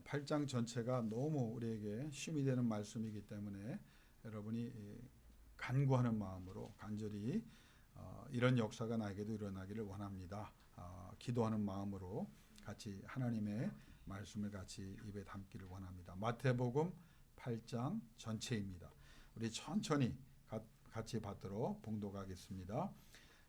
8장 전체가 너무 우리에게 힘이 되는 말씀이기 때문에 여러분이 간구하는 마음으로 간절히 이런 역사가 나에게도 일어나기를 원합니다. 기도하는 마음으로 같이 하나님의 말씀을 같이 입에 담기를 원합니다. 마태복음 8장 전체입니다. 우리 천천히 같이 받도록 봉독하겠습니다.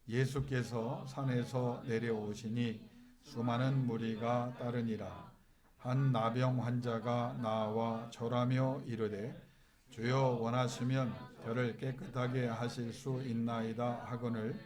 예수께서 산에서 내려오시니 수많은 무리가 따르니라. 한 나병 환자가 나와 절하며 이르되 주여 원하시면 저를 깨끗하게 하실 수 있나이다 하거늘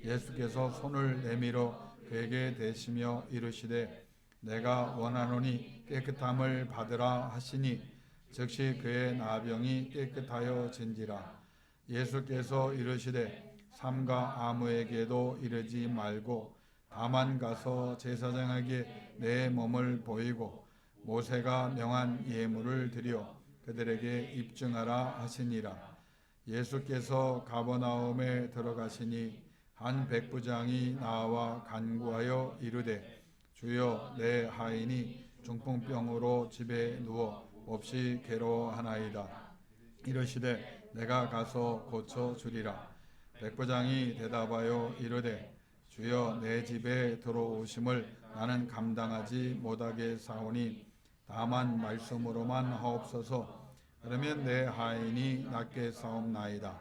예수께서 손을 내밀어 그에게 대시며 이르시되 내가 원하노니 깨끗함을 받으라 하시니 즉시 그의 나병이 깨끗하여 진지라. 예수께서 이르시되 삼가 아무에게도 이르지 말고 다만 가서 제사장에게 내 몸을 보이고 모세가 명한 예물을 드려 그들에게 입증하라 하시니라. 예수께서 가버나움에 들어가시니 한 백부장이 나와 간구하여 이르되 주여 내 하인이 중풍병으로 집에 누워 몹시 괴로워하나이다. 이르시되 내가 가서 고쳐 주리라. 백부장이 대답하여 이르되 주여 내 집에 들어오심을 나는 감당하지 못하게 사오니 다만 말씀으로만 하옵소서. 그러면 내 하인이 낫게 사옵나이다.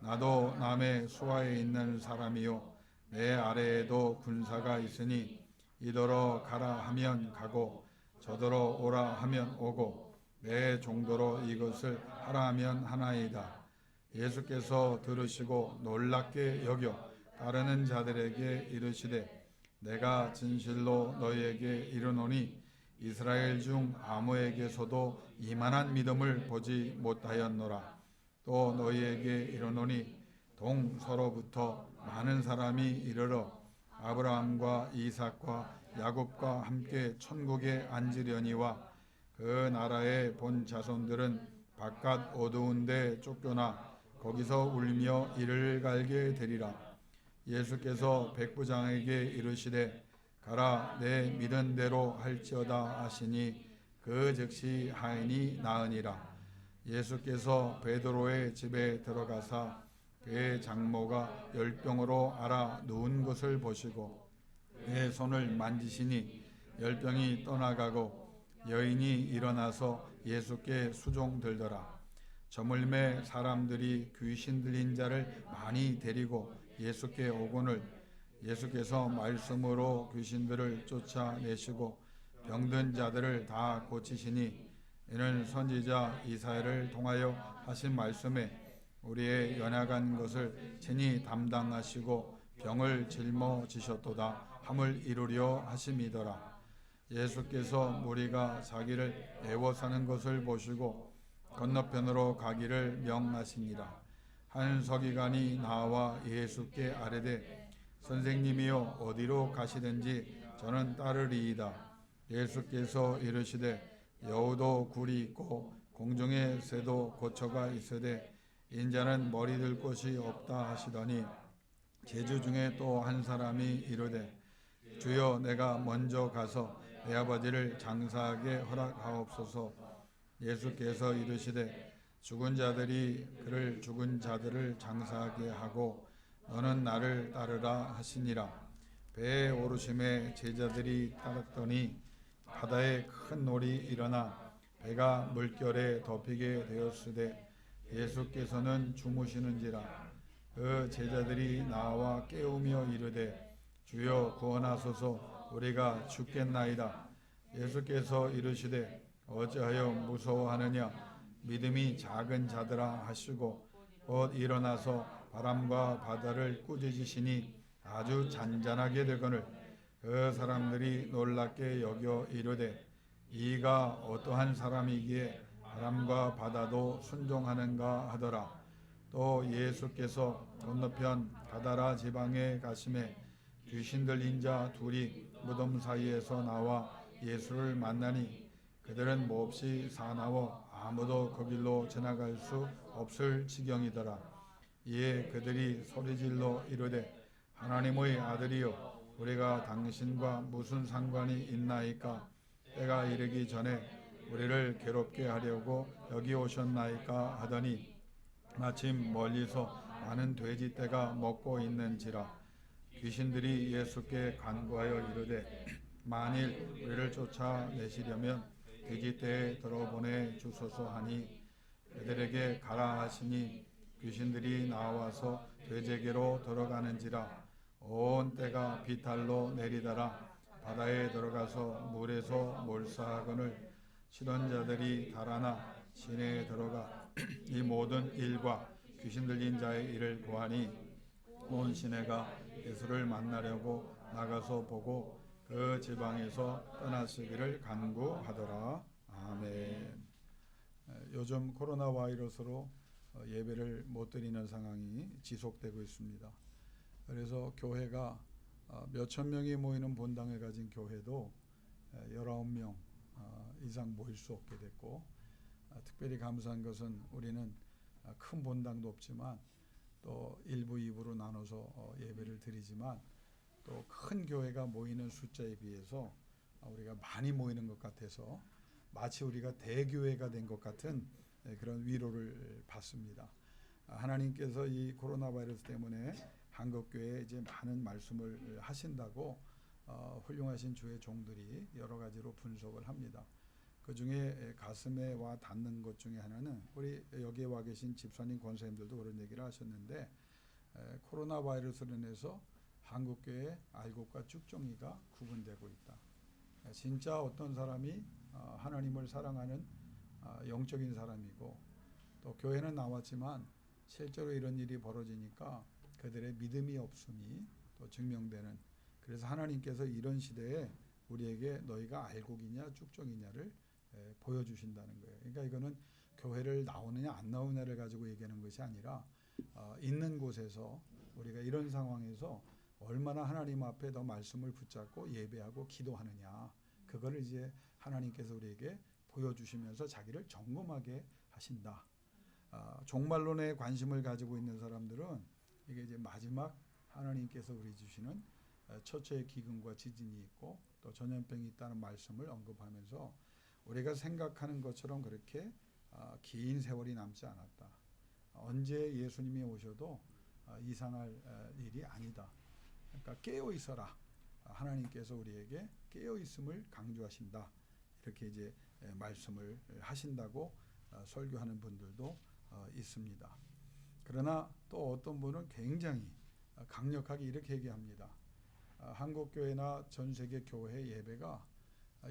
나도 남의 수하에 있는 사람이요 내 아래에도 군사가 있으니 이더러 가라 하면 가고 저더러 오라 하면 오고 내 정도로 이것을 하라 하면 하나이다. 예수께서 들으시고 놀랍게 여겨 따르는 자들에게 이르시되 내가 진실로 너희에게 이르노니 이스라엘 중 아무에게서도 이만한 믿음을 보지 못하였노라. 또 너희에게 이르노니 동서로부터 많은 사람이 이르러 아브라함과 이삭과 야곱과 함께 천국에 앉으려니와 그 나라의 본 자손들은 바깥 어두운 데 쫓겨나 거기서 울며 이를 갈게 되리라. 예수께서 백부장에게 이르시되 가라 내 믿은 대로 할지어다 하시니 그 즉시 하인이 나으니라. 예수께서 베드로의 집에 들어가사 그의 장모가 열병으로 앓아 누운 것을 보시고 그의 손을 만지시니 열병이 떠나가고 여인이 일어나서 예수께 수종들더라. 저물매 사람들이 귀신 들린 자를 많이 데리고 예수께 오거늘 예수께서 말씀으로 귀신들을 쫓아내시고 병든 자들을 다 고치시니 이는 선지자 이사야를 통하여 하신 말씀에 우리의 연약한 것을 친히 담당하시고 병을 짊어지셨도다 함을 이루려 하심이더라. 예수께서 무리가 자기를 애워싸는 것을 보시고 건너편으로 가기를 명하시니라. 한 서기관이 나와 예수께 아뢰되 선생님이여 어디로 가시든지 저는 따르리이다. 예수께서 이르시되 여우도 굴이 있고 공중의 새도 고처가 있으되 인자는 머리 들 곳이 없다 하시더니 제주 중에 또 한 사람이 이르되 주여 내가 먼저 가서 내 아버지를 장사하게 허락하옵소서. 예수께서 이르시되 죽은 자들이 그를 죽은 자들을 장사하게 하고 너는 나를 따르라 하시니라. 배에 오르심에 제자들이 따랐더니 바다에 큰 놀이 일어나 배가 물결에 덮이게 되었으되 예수께서는 주무시는지라. 그 제자들이 나와 깨우며 이르되 주여 구원하소서 우리가 죽겠나이다. 예수께서 이르시되 어찌하여 무서워하느냐 믿음이 작은 자들아 하시고 곧 일어나서 바람과 바다를 꾸짖으시니 아주 잔잔하게 되거늘 그 사람들이 놀랍게 여겨 이르되 이가 어떠한 사람이기에 바람과 바다도 순종하는가 하더라. 또 예수께서 건너편 가다라 지방에 가심에 귀신 들린 자 둘이 무덤 사이에서 나와 예수를 만나니 그들은 몹시 사나워 아무도 그 길로 지나갈 수 없을 지경이더라. 이에 그들이 소리질러 이르되 하나님의 아들이여 우리가 당신과 무슨 상관이 있나이까. 때가 이르기 전에 우리를 괴롭게 하려고 여기 오셨나이까 하더니 마침 멀리서 많은 돼지떼가 먹고 있는지라. 귀신들이 예수께 간구하여 이르되 만일 우리를 쫓아내시려면 돼지떼에 들어보내 주소서 하니 그들에게 가라 하시니 귀신들이 나와서 돼지에게로 들어가는지라. 온 떼가 비탈로 내리다라 바다에 들어가서 물에서 몰사하거늘 치던 자들이 달아나 시내에 들어가 이 모든 일과 귀신 들린 자의 일을 고하니 온 시내가 예수를 만나려고 나가서 보고 그 지방에서 떠나시기를 간구하더라. 아멘. 요즘 코로나 바이러스로 예배를 못 드리는 상황이 지속되고 있습니다. 그래서 교회가 몇천 명이 모이는 본당을 가진 교회도 19명 이상 모일 수 없게 됐고, 특별히 감사한 것은 우리는 큰 본당도 없지만 또 1부, 2부로 나눠서 예배를 드리지만 또 큰 교회가 모이는 숫자에 비해서 우리가 많이 모이는 것 같아서 마치 우리가 대교회가 된 것 같은 그런 위로를 받습니다. 하나님께서 이 코로나 바이러스 때문에 한국교회에 이제 많은 말씀을 하신다고 훌륭하신 주의 종들이 여러 가지로 분석을 합니다. 그 중에 가슴에 와 닿는 것 중에 하나는 우리 여기에 와 계신 집사님 권사님들도 그런 얘기를 하셨는데, 코로나 바이러스로 인해서 한국교회 알곡과 쭉종이가 구분되고 있다. 진짜 어떤 사람이 하나님을 사랑하는 영적인 사람이고 또 교회는 나왔지만 실제로 이런 일이 벌어지니까 그들의 믿음이 없음이 또 증명되는, 그래서 하나님께서 이런 시대에 우리에게 너희가 알곡이냐 쭉종이냐를 보여주신다는 거예요. 그러니까 이거는 교회를 나오느냐 안 나오느냐를 가지고 얘기하는 것이 아니라 있는 곳에서 우리가 이런 상황에서 얼마나 하나님 앞에 더 말씀을 붙잡고 예배하고 기도하느냐, 그거를 이제 하나님께서 우리에게 보여주시면서 자기를 점검하게 하신다. 종말론에 관심을 가지고 있는 사람들은 이게 이제 마지막 하나님께서 우리 주시는 처처의 기근과 지진이 있고 또 전염병이 있다는 말씀을 언급하면서 우리가 생각하는 것처럼 그렇게 긴 세월이 남지 않았다. 언제 예수님이 오셔도 이상할 일이 아니다. 그러니까 깨어 있어라. 하나님께서 우리에게 깨어 있음을 강조하신다. 이렇게 이제 말씀을 하신다고 설교하는 분들도 있습니다. 그러나 또 어떤 분은 굉장히 강력하게 이렇게 얘기합니다. 한국교회나 전 세계 교회 예배가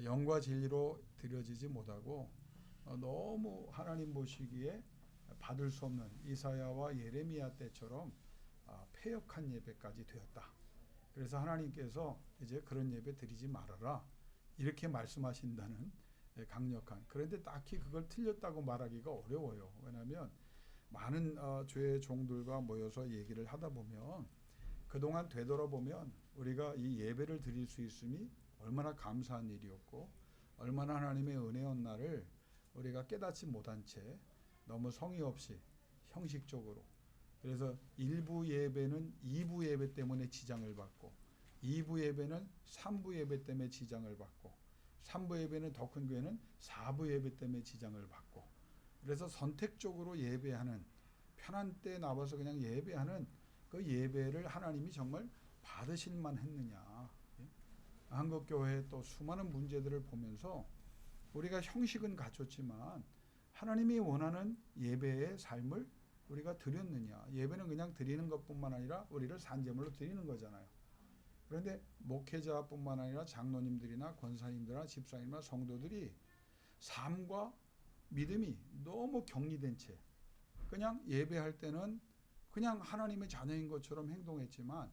영과 진리로 드려지지 못하고 너무 하나님 보시기에 받을 수 없는 이사야와 예레미야 때처럼 패역한 예배까지 되었다. 그래서 하나님께서 이제 그런 예배 드리지 말아라 이렇게 말씀하신다는 강력한, 그런데 딱히 그걸 틀렸다고 말하기가 어려워요. 왜냐하면 많은 주의 종들과 모여서 얘기를 하다 보면 그동안 되돌아보면 우리가 이 예배를 드릴 수 있음이 얼마나 감사한 일이었고 얼마나 하나님의 은혜였 나를 우리가 깨닫지 못한 채 너무 성의 없이 형식적으로, 그래서 1부 예배는 2부 예배 때문에 지장을 받고 2부 예배는 3부 예배 때문에 지장을 받고 3부 예배는 더 큰 교회는 4부 예배 때문에 지장을 받고, 그래서 선택적으로 예배하는, 편한 때 나와서 그냥 예배하는 그 예배를 하나님이 정말 받으실 만했느냐. 한국교회의 또 수많은 문제들을 보면서 우리가 형식은 갖췄지만 하나님이 원하는 예배의 삶을 우리가 드렸느냐. 예배는 그냥 드리는 것뿐만 아니라 우리를 산제물로 드리는 거잖아요. 그런데 목회자뿐만 아니라 장로님들이나 권사님들이나 집사님이나 성도들이 삶과 믿음이 너무 격리된 채 그냥 예배할 때는 그냥 하나님의 자녀인 것처럼 행동했지만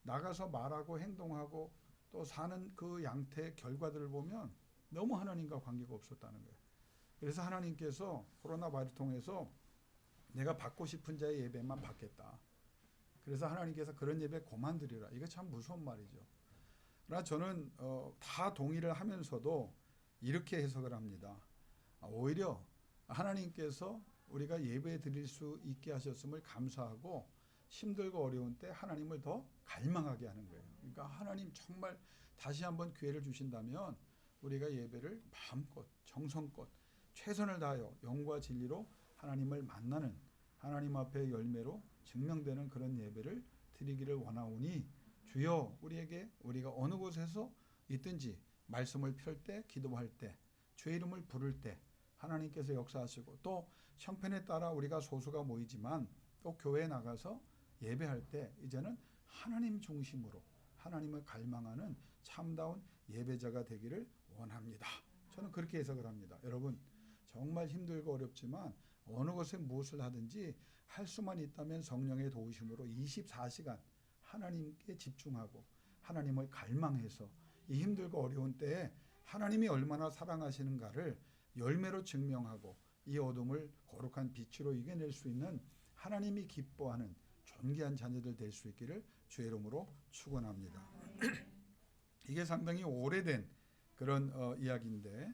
나가서 말하고 행동하고 또 사는 그 양태 결과들을 보면 너무 하나님과 관계가 없었다는 거예요. 그래서 하나님께서 코로나 바이러스 통해서 내가 받고 싶은 자의 예배만 받겠다. 그래서 하나님께서 그런 예배 그만 드리라. 이거 참 무서운 말이죠. 그러나 저는 다 동의를 하면서도 이렇게 해석을 합니다. 오히려 하나님께서 우리가 예배 드릴 수 있게 하셨음을 감사하고 힘들고 어려운 때 하나님을 더 갈망하게 하는 거예요. 그러니까 하나님 정말 다시 한번 기회를 주신다면 우리가 예배를 마음껏 정성껏 최선을 다하여 영과 진리로 하나님을 만나는 하나님 앞에 열매로 증명되는 그런 예배를 드리기를 원하오니 주여 우리에게 우리가 어느 곳에서 있든지 말씀을 펼 때 기도할 때 주의 이름을 부를 때 하나님께서 역사하시고 또 형편에 따라 우리가 소수가 모이지만 또 교회에 나가서 예배할 때 이제는 하나님 중심으로 하나님을 갈망하는 참다운 예배자가 되기를 원합니다. 저는 그렇게 해석을 합니다. 여러분 정말 힘들고 어렵지만 어느 곳에 무엇을 하든지 할 수만 있다면 성령의 도우심으로 24시간 하나님께 집중하고 하나님을 갈망해서 이 힘들고 어려운 때에 하나님이 얼마나 사랑하시는가를 열매로 증명하고 이 어둠을 거룩한 빛으로 이겨낼 수 있는 하나님이 기뻐하는 존귀한 자녀들 될 수 있기를 주의 이름으로 축원합니다. 이게 상당히 오래된 그런 이야기인데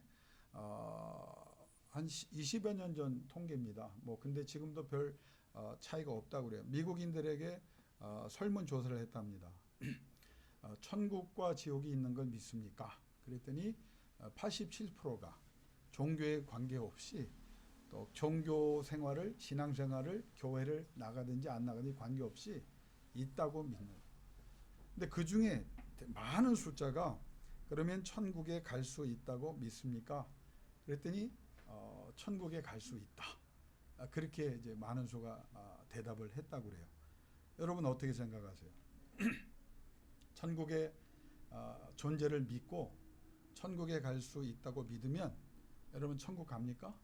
한 20여 년 전 통계입니다. 근데 지금도 별 차이가 없다고 그래요. 미국인들에게 설문조사를 했답니다. 천국과 지옥이 있는 걸 믿습니까? 그랬더니 87%가 종교에 관계없이 또 종교 생활을 신앙생활을 교회를 나가든지 안 나가든지 관계없이 있다고 믿는. 근데 그 중에 많은 숫자가 그러면 천국에 갈 수 있다고 믿습니까? 그랬더니 천국에 갈 수 있다. 그렇게 이제 많은 수가 대답을 했다고 그래요. 여러분 어떻게 생각하세요? 천국의 존재를 믿고 천국에 갈 수 있다고 믿으면 여러분 천국 갑니까?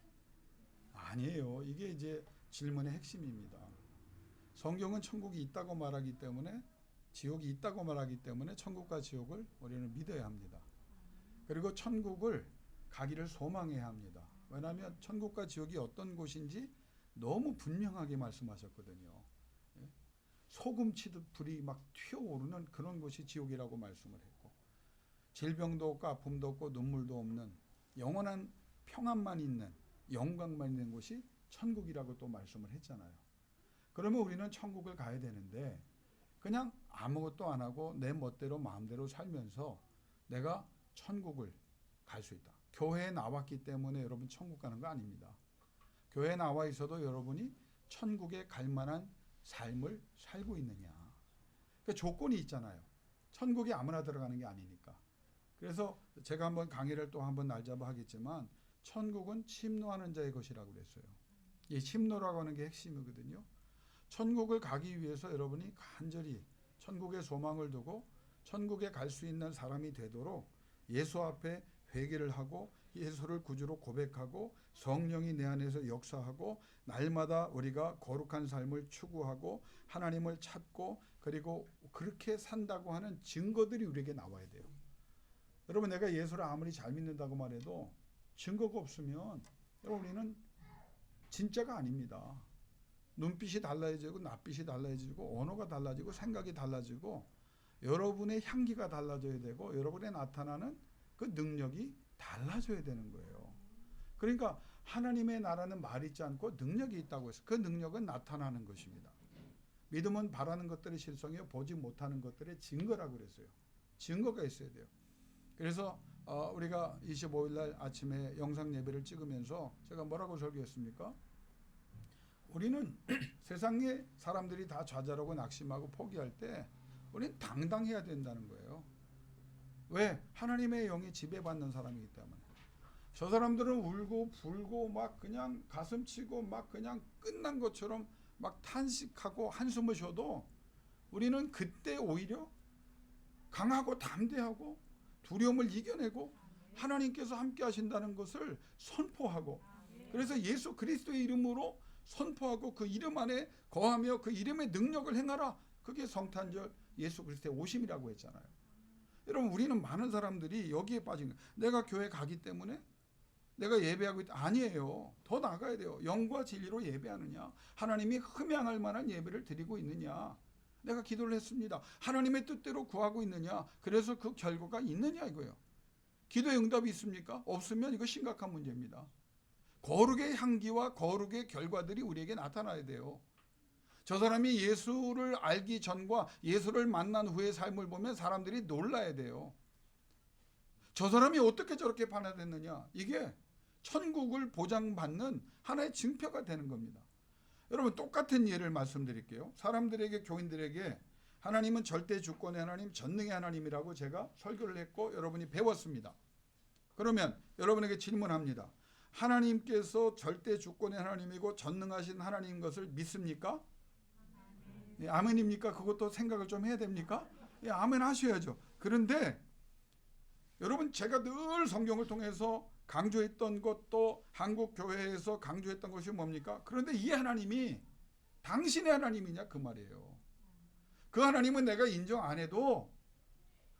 아니에요. 이게 이제 질문의 핵심입니다. 성경은 천국이 있다고 말하기 때문에 지옥이 있다고 말하기 때문에 천국과 지옥을 우리는 믿어야 합니다. 그리고 천국을 가기를 소망해야 합니다. 왜냐하면 천국과 지옥이 어떤 곳인지 너무 분명하게 말씀하셨거든요. 소금 치듯 불이 막 튀어오르는 그런 곳이 지옥이라고 말씀을 했고 질병도 없고 아픔도 없고 눈물도 없는 영원한 평안만 있는 영광만 있는 곳이 천국이라고 또 말씀을 했잖아요. 그러면 우리는 천국을 가야 되는데 그냥 아무것도 안 하고 내 멋대로 마음대로 살면서 내가 천국을 갈 수 있다. 교회에 나왔기 때문에 여러분 천국 가는 거 아닙니다. 교회에 나와 있어도 여러분이 천국에 갈 만한 삶을 살고 있느냐. 그 조건이 있잖아요. 천국에 아무나 들어가는 게 아니니까. 그래서 제가 한번 강의를 또 한번 날잡아 하겠지만 천국은 침노하는 자의 것이라고 그랬어요. 이 침노라고 하는 게 핵심이거든요. 천국을 가기 위해서 여러분이 간절히 천국의 소망을 두고 천국에 갈 수 있는 사람이 되도록 예수 앞에 회개를 하고 예수를 구주로 고백하고 성령이 내 안에서 역사하고 날마다 우리가 거룩한 삶을 추구하고 하나님을 찾고 그리고 그렇게 산다고 하는 증거들이 우리에게 나와야 돼요. 여러분 내가 예수를 아무리 잘 믿는다고 말해도 증거가 없으면 여러분 우리는 진짜가 아닙니다. 눈빛이 달라지고 낯빛이 달라지고 언어가 달라지고 생각이 달라지고 여러분의 향기가 달라져야 되고 여러분의 나타나는 그 능력이 달라져야 되는 거예요. 그러니까 하나님의 나라는 말 있지 않고 능력이 있다고 해서 그 능력은 나타나는 것입니다. 믿음은 바라는 것들의 실성이요 보지 못하는 것들의 증거라고 그랬어요. 증거가 있어야 돼요. 그래서 우리가 25일 날 아침에 영상 예배를 찍으면서 제가 뭐라고 설교했습니까? 우리는 세상의 사람들이 다 좌절하고 낙심하고 포기할 때 우리는 당당해야 된다는 거예요. 왜? 하나님의 영이 지배받는 사람이기 때문에. 저 사람들은 울고 불고 막 그냥 가슴치고 막 그냥 끝난 것처럼 막 탄식하고 한숨을 쉬어도 우리는 그때 오히려 강하고 담대하고 두려움을 이겨내고 하나님께서 함께 하신다는 것을 선포하고 그래서 예수 그리스도의 이름으로 선포하고 그 이름 안에 거하며 그 이름의 능력을 행하라. 그게 성탄절 예수 그리스도의 오심이라고 했잖아요. 여러분 우리는 많은 사람들이 여기에 빠진 거예요. 내가 교회 가기 때문에 내가 예배하고 있다. 아니에요. 더 나가야 돼요. 영과 진리로 예배하느냐. 하나님이 흠양할 만한 예배를 드리고 있느냐. 내가 기도를 했습니다. 하나님의 뜻대로 구하고 있느냐. 그래서 그 결과가 있느냐 이거예요. 기도의 응답이 있습니까? 없으면 이거 심각한 문제입니다. 거룩의 향기와 거룩의 결과들이 우리에게 나타나야 돼요. 저 사람이 예수를 알기 전과 예수를 만난 후의 삶을 보면 사람들이 놀라야 돼요. 저 사람이 어떻게 저렇게 반응했느냐, 이게 천국을 보장받는 하나의 증표가 되는 겁니다. 여러분, 똑같은 예를 말씀드릴게요. 사람들에게, 교인들에게 하나님은 절대 주권의 하나님, 전능의 하나님이라고 제가 설교를 했고 여러분이 배웠습니다. 그러면 여러분에게 질문합니다. 하나님께서 절대 주권의 하나님이고 전능하신 하나님인 것을 믿습니까? 예, 아멘입니까? 그것도 생각을 좀 해야 됩니까? 예, 아멘 하셔야죠. 그런데 여러분, 제가 늘 성경을 통해서 강조했던 것도 한국 교회에서 강조했던 것이 뭡니까? 그런데 이 하나님이 당신의 하나님이냐, 그 말이에요. 그 하나님은 내가 인정 안 해도,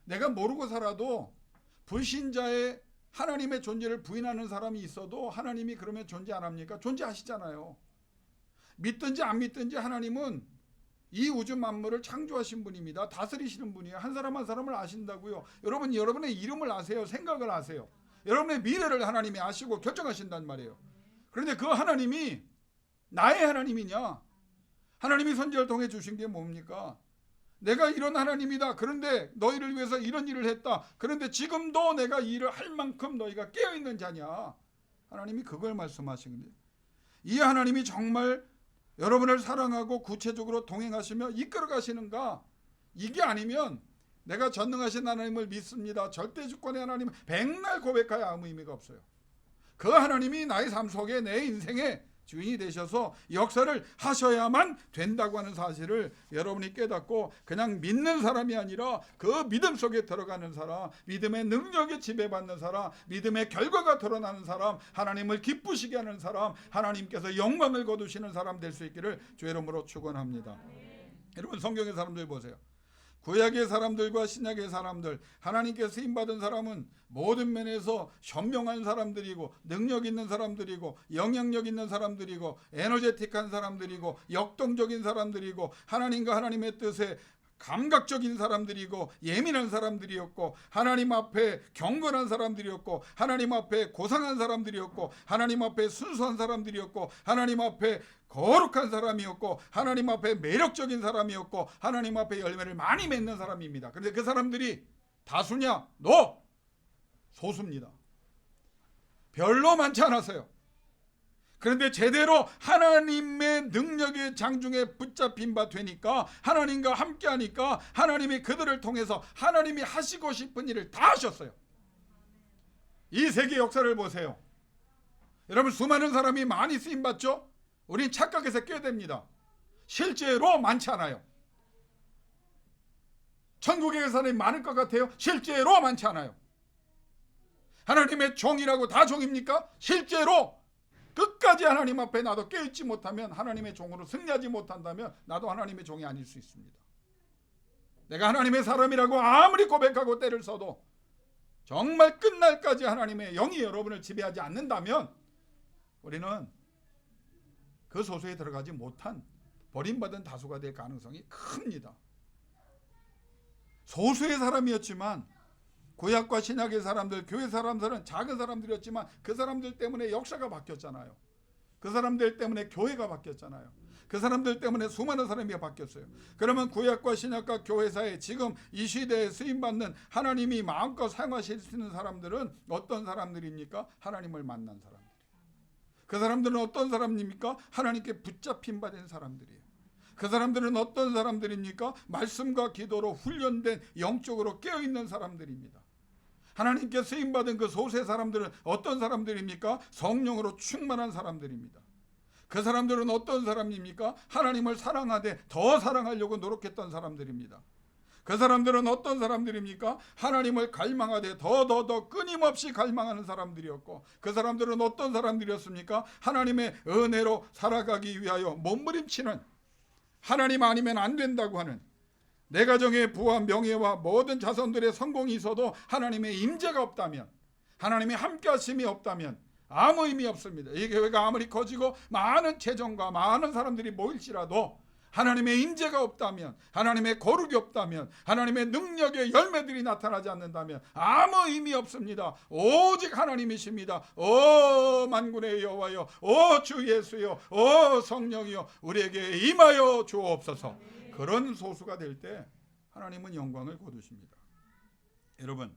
내가 모르고 살아도, 불신자의 하나님의 존재를 부인하는 사람이 있어도 하나님이 그러면 존재 안 합니까? 존재하시잖아요. 믿든지 안 믿든지 하나님은 이 우주 만물을 창조하신 분입니다. 다스리시는 분이에요. 한 사람 한 사람을 아신다고요. 여러분, 여러분의 이름을 아세요. 생각을 아세요. 여러분의 미래를 하나님이 아시고 결정하신단 말이에요. 그런데 그 하나님이 나의 하나님이냐? 하나님이 선지자를 통해 주신 게 뭡니까? 내가 이런 하나님이다. 그런데 너희를 위해서 이런 일을 했다. 그런데 지금도 내가 이 일을 할 만큼 너희가 깨어있는 자냐? 하나님이 그걸 말씀하시는데, 이 하나님이 정말 여러분을 사랑하고 구체적으로 동행하시며 이끌어 가시는가? 이게 아니면 내가 전능하신 하나님을 믿습니다, 절대 주권의 하나님을 백날 고백하여 아무 의미가 없어요. 그 하나님이 나의 삶 속에, 내 인생의 주인이 되셔서 역사를 하셔야만 된다고 하는 사실을 여러분이 깨닫고 그냥 믿는 사람이 아니라 그 믿음 속에 들어가는 사람, 믿음의 능력에 지배받는 사람, 믿음의 결과가 드러나는 사람, 하나님을 기쁘시게 하는 사람, 하나님께서 영광을 거두시는 사람 될 수 있기를 주의 이름으로 축원합니다. 여러분, 성경의 사람들 보세요. 구약의 사람들과 신약의 사람들, 하나님께 쓰임받은 사람은 모든 면에서 현명한 사람들이고, 능력 있는 사람들이고, 영향력 있는 사람들이고, 에너제틱한 사람들이고, 역동적인 사람들이고, 하나님과 하나님의 뜻에 감각적인 사람들이고, 예민한 사람들이었고, 하나님 앞에 경건한 사람들이었고, 하나님 앞에 고상한 사람들이었고, 하나님 앞에 순수한 사람들이었고, 하나님 앞에 거룩한 사람이었고, 하나님 앞에 매력적인 사람이었고, 하나님 앞에 열매를 많이 맺는 사람입니다. 그런데 그 사람들이 다수냐? 노! 소수입니다. 별로 많지 않았어요. 그런데 제대로 하나님의 능력의 장중에 붙잡힌 바 되니까, 하나님과 함께 하니까 하나님이 그들을 통해서 하나님이 하시고 싶은 일을 다 하셨어요. 이 세계 역사를 보세요. 여러분, 수많은 사람이 많이 쓰임받죠? 우린 착각해서 꽤 됩니다. 실제로 많지 않아요. 천국에 사람이 많을 것 같아요? 실제로 많지 않아요. 하나님의 종이라고 다 종입니까? 실제로 끝까지 하나님 앞에 나도 깨어있지 못하면, 하나님의 종으로 승리하지 못한다면 나도 하나님의 종이 아닐 수 있습니다. 내가 하나님의 사람이라고 아무리 고백하고 때를 써도 정말 끝날까지 하나님의 영이 여러분을 지배하지 않는다면 우리는 그 소수에 들어가지 못한 버림받은 다수가 될 가능성이 큽니다. 소수의 사람이었지만, 구약과 신약의 사람들, 교회 사람들은 작은 사람들이었지만 그 사람들 때문에 역사가 바뀌었잖아요. 그 사람들 때문에 교회가 바뀌었잖아요. 그 사람들 때문에 수많은 사람이 바뀌었어요. 그러면 구약과 신약과 교회사에 지금 이 시대에 쓰임받는, 하나님이 마음껏 사용하실 수 있는 사람들은 어떤 사람들입니까? 하나님을 만난 사람들. 그 사람들은 어떤 사람입니까? 하나님께 붙잡힌 바 된 사람들이에요. 그 사람들은 어떤 사람들입니까? 말씀과 기도로 훈련된, 영적으로 깨어있는 사람들입니다. 하나님께 쓰임받은 그 소수의 사람들은 어떤 사람들입니까? 성령으로 충만한 사람들입니다. 그 사람들은 어떤 사람입니까? 하나님을 사랑하되 더 사랑하려고 노력했던 사람들입니다. 그 사람들은 어떤 사람들입니까? 하나님을 갈망하되 더 끊임없이 갈망하는 사람들이었고, 그 사람들은 어떤 사람들이었습니까? 하나님의 은혜로 살아가기 위하여 몸부림치는, 하나님 아니면 안 된다고 하는, 내 가정의 부와 명예와 모든 자손들의 성공이 있어도 하나님의 임재가 없다면, 하나님의 함께 하심이 없다면 아무 의미 없습니다. 이 교회가 아무리 커지고 많은 재정과 많은 사람들이 모일지라도 하나님의 임재가 없다면, 하나님의 거룩이 없다면, 하나님의 능력의 열매들이 나타나지 않는다면 아무 의미 없습니다. 오직 하나님이십니다. 오 만군의 여호와여, 오 주 예수여, 오 성령이여, 우리에게 임하여 주옵소서. 그런 소수가 될 때 하나님은 영광을 거두십니다. 여러분,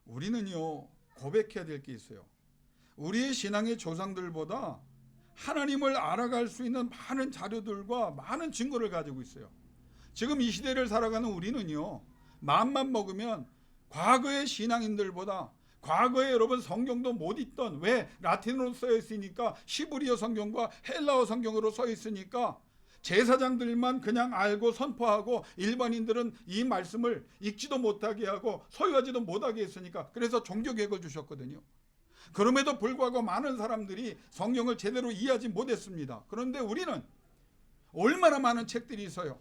우리는요 고백해야 될 게 있어요. 우리의 신앙의 조상들보다 하나님을 알아갈 수 있는 많은 자료들과 많은 증거를 가지고 있어요. 지금 이 시대를 살아가는 우리는요 마음만 먹으면 과거의 신앙인들보다, 과거에 여러분 성경도 못 읽던, 왜 라틴어로 써 있으니까, 히브리어 성경과 헬라어 성경으로 써 있으니까 제사장들만 그냥 알고 선포하고 일반인들은 이 말씀을 읽지도 못하게 하고 소유하지도 못하게 했으니까, 그래서 종교개혁을 주셨거든요. 그럼에도 불구하고 많은 사람들이 성경을 제대로 이해하지 못했습니다. 그런데 우리는 얼마나 많은 책들이 있어요.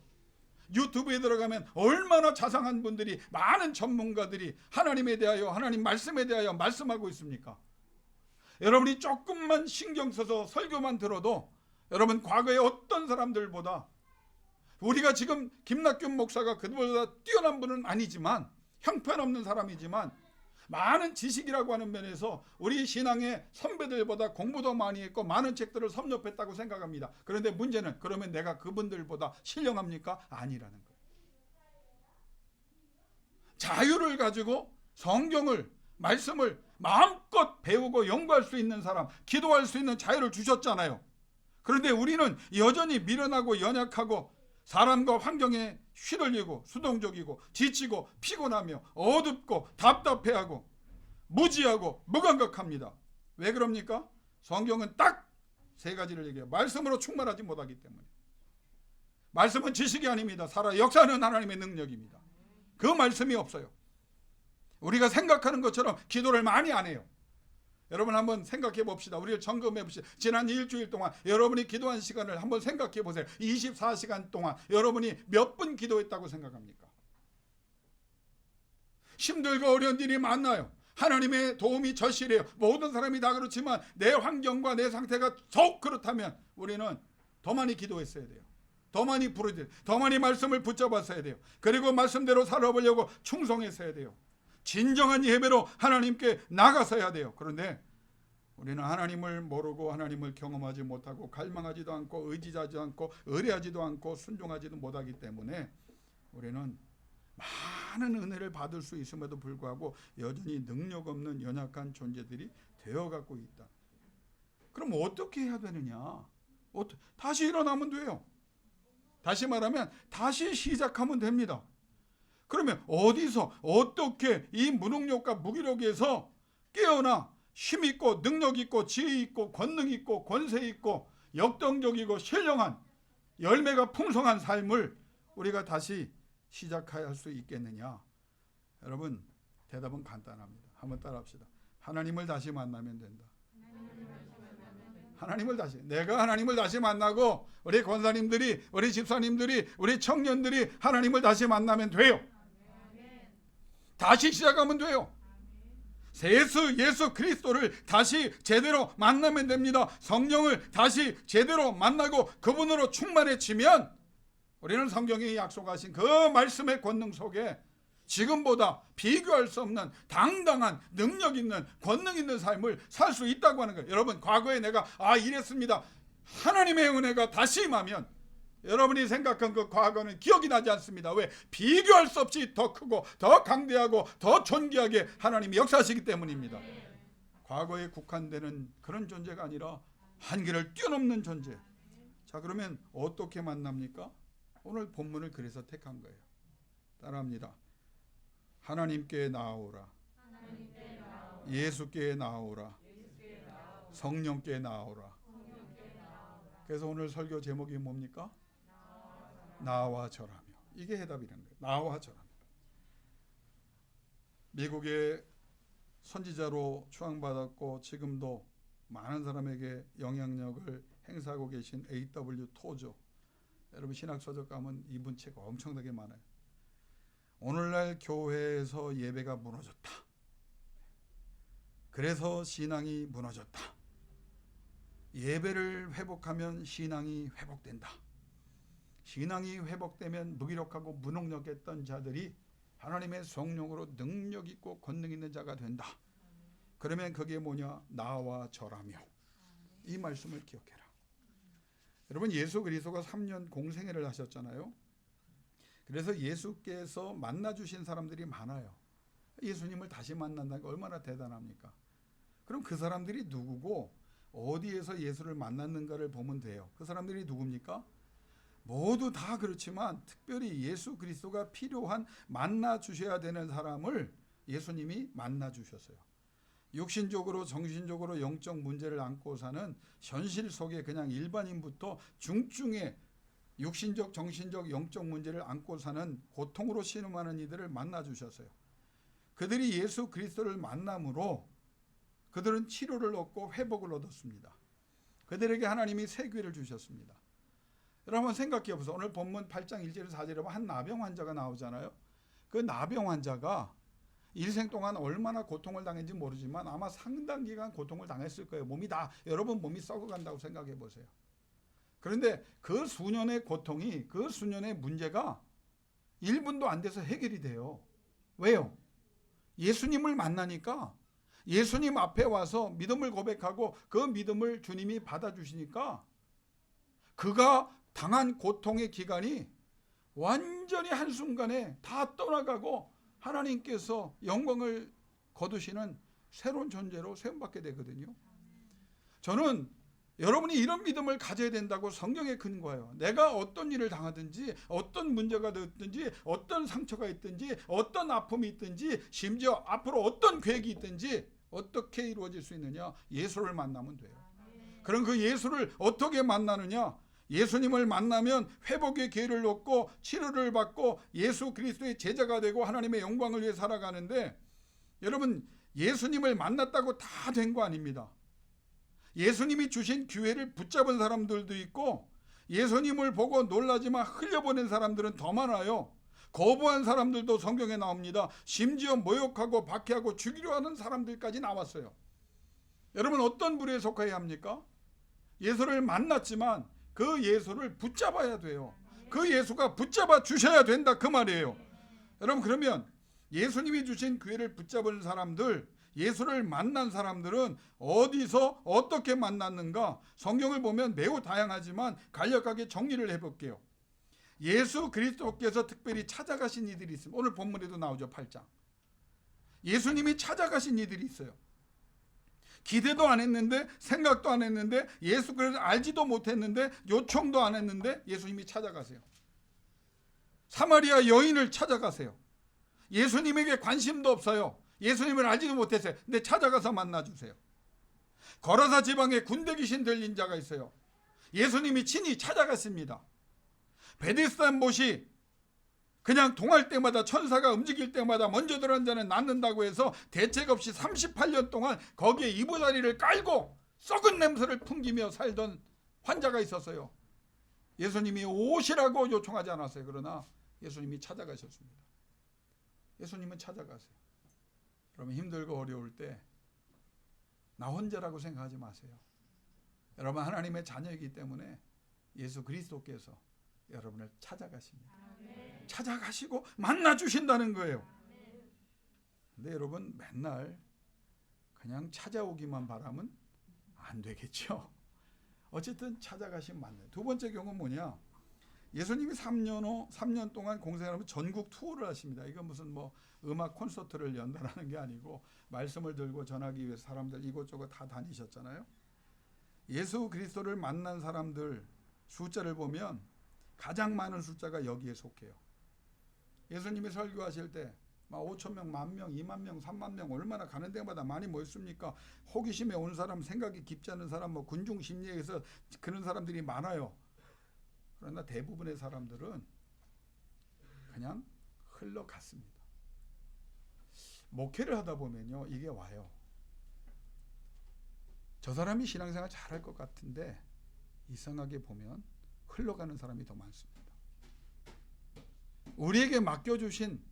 유튜브에 들어가면 얼마나 자상한 분들이, 많은 전문가들이 하나님에 대하여, 하나님 말씀에 대하여 말씀하고 있습니까? 여러분이 조금만 신경 써서 설교만 들어도 여러분 과거의 어떤 사람들보다, 우리가 지금 김낙균 목사가 그보다 뛰어난 분은 아니지만, 형편없는 사람이지만 많은 지식이라고 하는 면에서 우리 신앙의 선배들보다 공부도 많이 했고 많은 책들을 섭렵했다고 생각합니다. 그런데 문제는, 그러면 내가 그분들보다 신령합니까? 아니라는 거예요. 자유를 가지고 성경을, 말씀을 마음껏 배우고 연구할 수 있는 사람, 기도할 수 있는 자유를 주셨잖아요. 그런데 우리는 여전히 미련하고 연약하고 사람과 환경에 휘둘리고 수동적이고 지치고 피곤하며 어둡고 답답해하고 무지하고 무감각합니다. 왜 그럽니까? 성경은 딱 세 가지를 얘기해요. 말씀으로 충만하지 못하기 때문에. 말씀은 지식이 아닙니다. 살아 역사하는 하나님의 능력입니다. 그 말씀이 없어요. 우리가 생각하는 것처럼 기도를 많이 안 해요. 여러분 한번 생각해 봅시다. 우리를 점검해 봅시다. 지난 일주일 동안 여러분이 기도한 시간을 한번 생각해 보세요. 24시간 동안 여러분이 몇 분 기도했다고 생각합니까? 힘들고 어려운 일이 많나요? 하나님의 도움이 절실해요. 모든 사람이 다 그렇지만 내 환경과 내 상태가 속 그렇다면 우리는 더 많이 기도했어야 돼요. 더 많이 부르야 돼요. 더 많이 말씀을 붙잡았어야 돼요. 그리고 말씀대로 살아보려고 충성했어야 돼요. 진정한 예배로 하나님께 나가서야 돼요. 그런데 우리는 하나님을 모르고 하나님을 경험하지 못하고 갈망하지도 않고 의지하지 않고 의뢰하지도 않고 순종하지도 못하기 때문에 우리는 많은 은혜를 받을 수 있음에도 불구하고 여전히 능력 없는 연약한 존재들이 되어가고 있다. 그럼 어떻게 해야 되느냐? 다시 일어나면 돼요. 다시 말하면 다시 시작하면 됩니다. 그러면 어디서 어떻게 이 무능력과 무기력에서 깨어나 힘있고 능력있고 지혜있고 권능있고 권세있고 역동적이고 신령한 열매가 풍성한 삶을 우리가 다시 시작해야 할 수 있겠느냐? 여러분 대답은 간단합니다. 한번 따라합시다. 하나님을 다시 만나면 된다. 내가 하나님을 다시 만나고 우리 권사님들이, 우리 집사님들이, 우리 청년들이 하나님을 다시 만나면 돼요. 다시 시작하면 돼요. 예수 그리스도를 다시 제대로 만나면 됩니다. 성령을 다시 제대로 만나고 그분으로 충만해지면 우리는 성경이 약속하신 그 말씀의 권능 속에 지금보다 비교할 수 없는 당당한 능력 있는 권능 있는 삶을 살 수 있다고 하는 거예요. 여러분 과거에 내가 이랬습니다. 하나님의 은혜가 다시 임하면 여러분이 생각한 그 과거는 기억이 나지 않습니다. 왜? 비교할 수 없이 더 크고 더 강대하고 더 존귀하게 하나님이 역사하시기 때문입니다. 과거에 국한되는 그런 존재가 아니라 한계를 뛰어넘는 존재. 자, 그러면 어떻게 만납니까? 오늘 본문을 그래서 택한 거예요. 따라합니다. 하나님께 나아오라. 예수께 나아오라. 성령께 나아오라. 그래서 오늘 설교 제목이 뭡니까? 나와 절하며. 이게 해답이라는 거예요. 나와 절하며. 미국의 선지자로 추앙받았고 지금도 많은 사람에게 영향력을 행사하고 계신 A.W. 토저. 여러분 신학서적 가면 이분 책 엄청나게 많아요. 오늘날 교회에서 예배가 무너졌다. 그래서 신앙이 무너졌다. 예배를 회복하면 신앙이 회복된다. 신앙이 회복되면 무기력하고 무능력했던 자들이 하나님의 성령으로 능력 있고 권능 있는 자가 된다. 그러면 그게 뭐냐? 나와 절하며. 이 말씀을 기억해라. 여러분 예수 그리스도가 3년 공생애를 하셨잖아요. 그래서 예수께서 만나주신 사람들이 많아요. 예수님을 다시 만난다는 게 얼마나 대단합니까? 그럼 그 사람들이 누구고 어디에서 예수를 만났는가를 보면 돼요. 그 사람들이 누굽니까? 모두 다 그렇지만 특별히 예수 그리스도가 필요한 만나 주셔야 되는 사람을 예수님이 만나 주셨어요. 육신적으로 정신적으로 영적 문제를 안고 사는 현실 속에 그냥 일반인부터 중증의 육신적 정신적 영적 문제를 안고 사는 고통으로 신음하는 이들을 만나 주셨어요. 그들이 예수 그리스도를 만남으로 그들은 치료를 얻고 회복을 얻었습니다. 그들에게 하나님이 새 기회를 주셨습니다. 여러분 생각해 보세요. 오늘 본문 8장 1절에서 4절에 보면 한 나병 환자가 나오잖아요. 그 나병 환자가 일생 동안 얼마나 고통을 당했는지 모르지만 아마 상당 기간 고통을 당했을 거예요. 여러분 몸이 썩어간다고 생각해 보세요. 그런데 그 수년의 고통이, 그 수년의 문제가 1분도 안 돼서 해결이 돼요. 왜요? 예수님을 만나니까, 예수님 앞에 와서 믿음을 고백하고 그 믿음을 주님이 받아주시니까 그가 당한 고통의 기간이 완전히 한순간에 다 떠나가고 하나님께서 영광을 거두시는 새로운 존재로 세움받게 되거든요. 저는 여러분이 이런 믿음을 가져야 된다고 성경에 근거해요. 내가 어떤 일을 당하든지 어떤 문제가 있든지 어떤 상처가 있든지 어떤 아픔이 있든지 심지어 앞으로 어떤 계획이 있든지 어떻게 이루어질 수 있느냐? 예수를 만나면 돼요. 그럼 그 예수를 어떻게 만나느냐? 예수님을 만나면 회복의 기회를 얻고 치료를 받고 예수 그리스도의 제자가 되고 하나님의 영광을 위해 살아가는데, 여러분 예수님을 만났다고 다 된 거 아닙니다. 예수님이 주신 기회를 붙잡은 사람들도 있고 예수님을 보고 놀라지만 흘려보낸 사람들은 더 많아요. 거부한 사람들도 성경에 나옵니다. 심지어 모욕하고 박해하고 죽이려 하는 사람들까지 나왔어요. 여러분 어떤 부류에 속해야 합니까? 예수를 만났지만 그 예수를 붙잡아야 돼요. 그 예수가 붙잡아 주셔야 된다 그 말이에요. 여러분 그러면 예수님이 주신 기회를 붙잡은 사람들, 예수를 만난 사람들은 어디서 어떻게 만났는가? 성경을 보면 매우 다양하지만 간략하게 정리를 해볼게요. 예수 그리스도께서 특별히 찾아가신 이들이 있습니다. 오늘 본문에도 나오죠. 8장. 예수님이 찾아가신 이들이 있어요. 기대도 안 했는데, 생각도 안 했는데, 예수 그리스도 알지도 못했는데, 요청도 안 했는데 예수님이 찾아가세요. 사마리아 여인을 찾아가세요. 예수님에게 관심도 없어요. 예수님을 알지도 못했어요. 근데 찾아가서 만나주세요. 거라사 지방에 군대 귀신 들린 자가 있어요. 예수님이 친히 찾아갔습니다. 베데스다 못이 그냥 동할 때마다, 천사가 움직일 때마다 먼저 들어간 자는 낫는다고 해서 대책 없이 38년 동안 거기에 이부자리를 깔고 썩은 냄새를 풍기며 살던 환자가 있었어요. 예수님이 오시라고 요청하지 않았어요. 그러나 예수님이 찾아가셨습니다. 예수님은 찾아가세요. 여러분 힘들고 어려울 때 나 혼자라고 생각하지 마세요. 여러분 하나님의 자녀이기 때문에 예수 그리스도께서 여러분을 찾아가십니다. 찾아가시고 만나주신다는 거예요. 근데 여러분 맨날 그냥 찾아오기만 바라면 안 되겠죠. 어쨌든 찾아가시면 만나요. 두 번째 경우는 뭐냐? 예수님이 3년 동안 공생하면서 전국 투어를 하십니다. 이건 무슨 음악 콘서트를 연다라는 게 아니고 말씀을 들고 전하기 위해서 사람들 이곳저곳 다 다니셨잖아요. 예수 그리스도를 만난 사람들 숫자를 보면 가장 많은 숫자가 여기에 속해요. 예수님이 설교하실 때 5,000명, 10,000명, 20,000명, 30,000명 얼마나 가는 데마다 많이 모였습니까? 호기심에 온 사람, 생각이 깊지 않은 사람, 군중 심리에서 그런 사람들이 많아요. 그러나 대부분의 사람들은 그냥 흘러갔습니다. 목회를 하다 보면요, 이게 와요. 저 사람이 신앙생활 잘할 것 같은데 이상하게 보면 흘러가는 사람이 더 많습니다. 우리에게 맡겨주신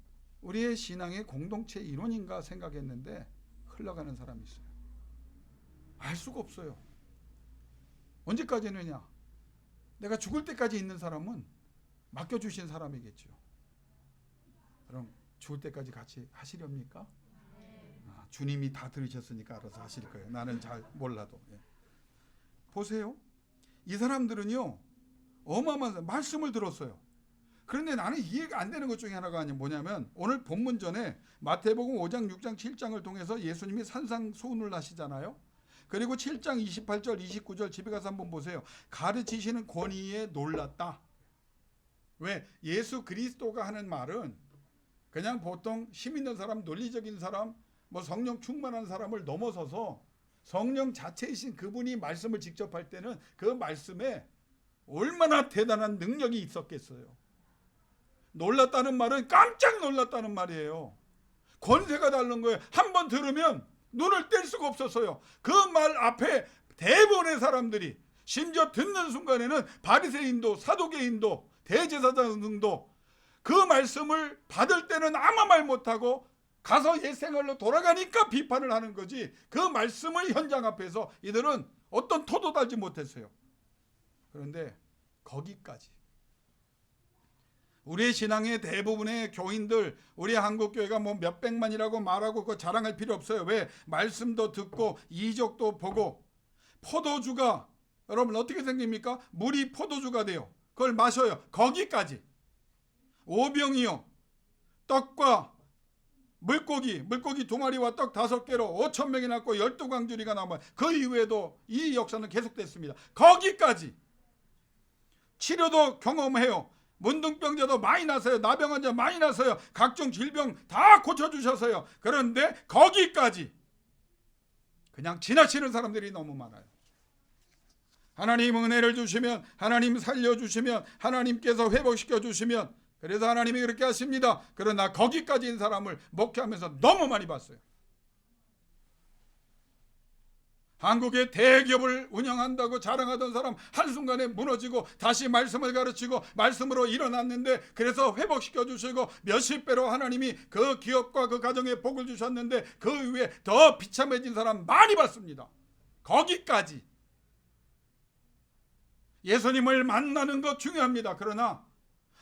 우리의 신앙의 공동체 인원인가 생각했는데 흘러가는 사람이 있어요. 알 수가 없어요. 언제까지느냐? 내가 죽을 때까지 있는 사람은 맡겨주신 사람이겠죠. 그럼 죽을 때까지 같이 하시렵니까? 주님이 다 들으셨으니까 알아서 하실 거예요. 나는 잘 몰라도. 보세요. 이 사람들은요, 어마어마한 말씀을 들었어요. 그런데 나는 이해가 안 되는 것 중에 하나가 아니면 뭐냐면 오늘 본문 전에 마태복음 5장, 6장, 7장을 통해서 예수님이 산상수훈을 하시잖아요. 그리고 7장 28절, 29절 집에 가서 한번 보세요. 가르치시는 권위에 놀랐다. 왜? 예수 그리스도가 하는 말은 그냥 보통 힘 있는 사람, 논리적인 사람, 뭐 성령 충만한 사람을 넘어서서 성령 자체이신 그분이 말씀을 직접 할 때는 그 말씀에 얼마나 대단한 능력이 있었겠어요. 놀랐다는 말은 깜짝 놀랐다는 말이에요. 권세가 다른 거예요. 한번 들으면 눈을 뗄 수가 없었어요. 그 말 앞에 대부분의 사람들이, 심지어 듣는 순간에는 바리새인도 사두개인도 대제사장 등도 그 말씀을 받을 때는 아무 말 못하고 가서 옛생활로 돌아가니까 비판을 하는 거지, 그 말씀을 현장 앞에서 이들은 어떤 토도 달지 못했어요. 그런데 거기까지 우리의 신앙의 대부분의 교인들, 우리 한국교회가 뭐 몇백만이라고 말하고 그거 자랑할 필요 없어요. 왜? 말씀도 듣고 이적도 보고. 포도주가 여러분 어떻게 생깁니까? 물이 포도주가 돼요. 그걸 마셔요. 거기까지. 오병이요, 떡과 물고기 2마리와 떡 5개로 5,000명이 낳고 12광주리가 나오면 그 이후에도 이 역사는 계속됐습니다. 거기까지. 치료도 경험해요. 문둥병자도 많이 나서요. 나병 환자 많이 나서요. 각종 질병 다 고쳐주셨어요. 그런데 거기까지 그냥 지나치는 사람들이 너무 많아요. 하나님 은혜를 주시면, 하나님 살려주시면, 하나님께서 회복시켜 주시면, 그래서 하나님이 그렇게 하십니다. 그러나 거기까지인 사람을 목회하면서 너무 많이 봤어요. 한국의 대기업을 운영한다고 자랑하던 사람 한순간에 무너지고 다시 말씀을 가르치고 말씀으로 일어났는데, 그래서 회복시켜 주시고 몇십 배로 하나님이 그 기업과 그 가정에 복을 주셨는데 그 위에 더 비참해진 사람 많이 봤습니다. 거기까지. 예수님을 만나는 것 중요합니다. 그러나